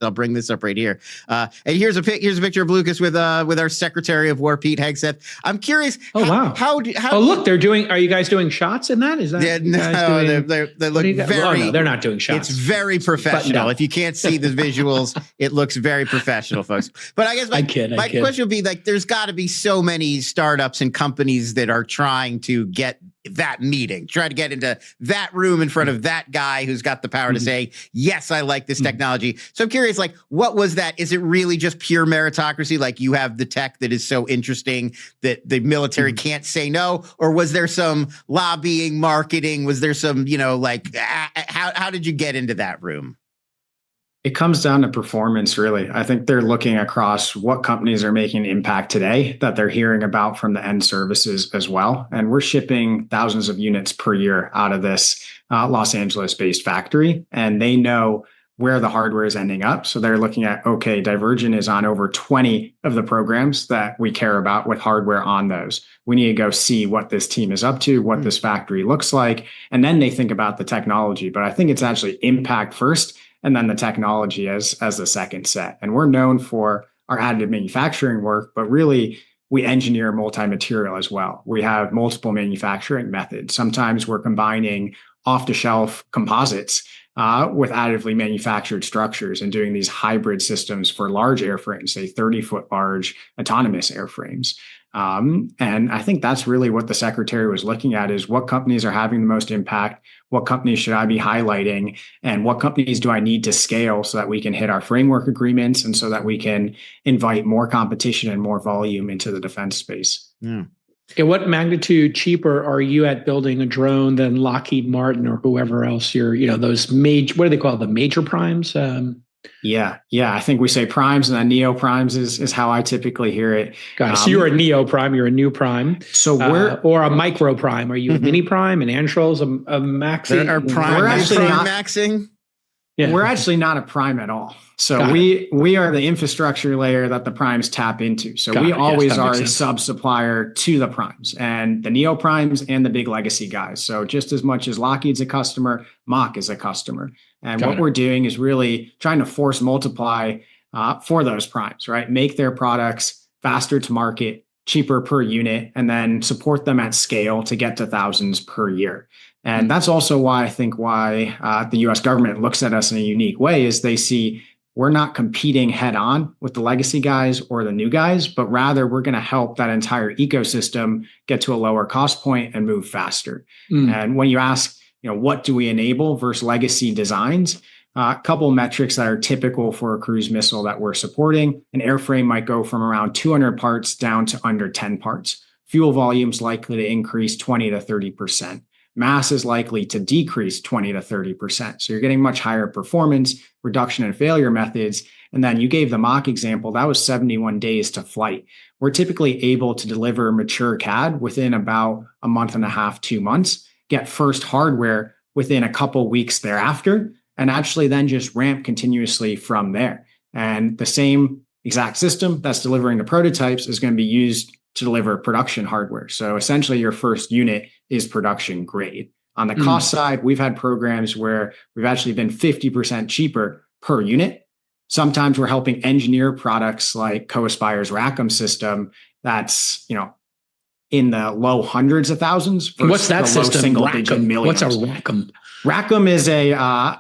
I'll bring this up right here. And here's a picture of Lucas with our Secretary of War, Pete Hegseth. I'm curious. Oh, wow. Look, are you guys doing shots in that? Is that? Yeah, no, they look very. No, they're not doing shots. It's very professional. If you can't see the visuals, it looks very professional, folks. But I guess my question would be like, there's got to be so many startups and companies that are trying to get that meeting, try to get into that room in front of that guy who's got the power to say, yes, I like this technology. So I'm curious, like, what was that? Is it really just pure meritocracy? Like, you have the tech that is so interesting that the military can't say no? Or was there some lobbying, marketing? Was there some, how did you get into that room? It comes down to performance, really. I think they're looking across what companies are making impact today that they're hearing about from the end services as well. And we're shipping thousands of units per year out of this Los Angeles-based factory, and they know where the hardware is ending up. So they're looking at, okay, Divergent is on over 20 of the programs that we care about with hardware on those. We need to go see what this team is up to, what this factory looks like. And then they think about the technology. But I think it's actually impact first, and then the technology as the second set. And we're known for our additive manufacturing work, but really we engineer multi-material as well. We have multiple manufacturing methods. Sometimes we're combining off-the-shelf composites with additively manufactured structures and doing these hybrid systems for large airframes, say 30-foot large autonomous airframes. And I think that's really what the secretary was looking at, is what companies are having the most impact, what companies should I be highlighting, and what companies do I need to scale so that we can hit our framework agreements and so that we can invite more competition and more volume into the defense space. Yeah. Okay, what magnitude cheaper are you at building a drone than Lockheed Martin or whoever else those major, what do they call it, the major primes? Yeah. I think we say primes, and then neo primes is how I typically hear it. Got it. So you're a neo prime, you're a new prime. So we're or a micro prime. Are you a mini prime, an Antrals, a maxing? We're actually not maxing. Yeah. We're actually not a prime at all. So we are the infrastructure layer that the primes tap into. So we always are a sub-supplier to the primes and the neo primes and the big legacy guys. So just as much as Lockheed's a customer, Mach is a customer. And what we're doing is really trying to force multiply for those primes, right? Make their products faster to market, cheaper per unit, and then support them at scale to get to thousands per year. And that's also why I think the US government looks at us in a unique way, is they see we're not competing head on with the legacy guys or the new guys, but rather we're going to help that entire ecosystem get to a lower cost point and move faster. And when you ask, what do we enable versus legacy designs? A couple of metrics that are typical for a cruise missile that we're supporting. An airframe might go from around 200 parts down to under 10 parts. Fuel volume is likely to increase 20 to 30%. Mass is likely to decrease 20 to 30%. So you're getting much higher performance, reduction in failure methods. And then you gave the Mach example, that was 71 days to flight. We're typically able to deliver mature CAD within about a month and a half, 2 months, get first hardware within a couple weeks thereafter, and actually then just ramp continuously from there. And the same exact system that's delivering the prototypes is going to be used to deliver production hardware. So essentially your first unit is production grade. On the cost side, we've had programs where we've actually been 50% cheaper per unit. Sometimes we're helping engineer products like Co-Aspire's Rackham system that's, in the low hundreds of thousands. What's that system? Single-digit millions. What's a Rackham? Rackham is a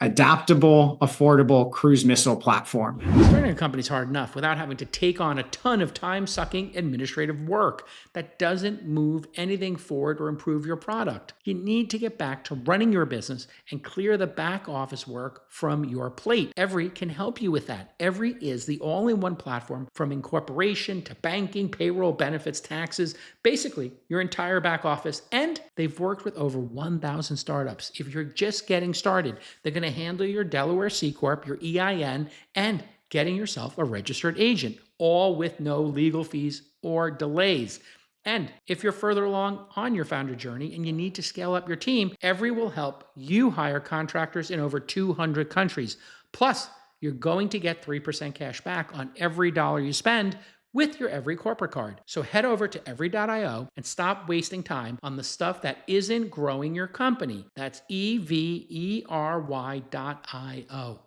adaptable, affordable cruise missile platform. Starting a company's hard enough without having to take on a ton of time-sucking administrative work that doesn't move anything forward or improve your product. You need to get back to running your business and clear the back office work from your plate. Every can help you with that. Every is the all-in-one platform from incorporation to banking, payroll, benefits, taxes, basically your entire back office. And they've worked with over 1,000 startups. If you're just getting started, they're going to handle your Delaware C Corp, your EIN, and getting yourself a registered agent, all with no legal fees or delays. And if you're further along on your founder journey and you need to scale up your team, Every will help you hire contractors in over 200 countries. Plus, you're going to get 3% cash back on every dollar you spend with your Every corporate card. So head over to every.io and stop wasting time on the stuff that isn't growing your company. That's EVERY.io.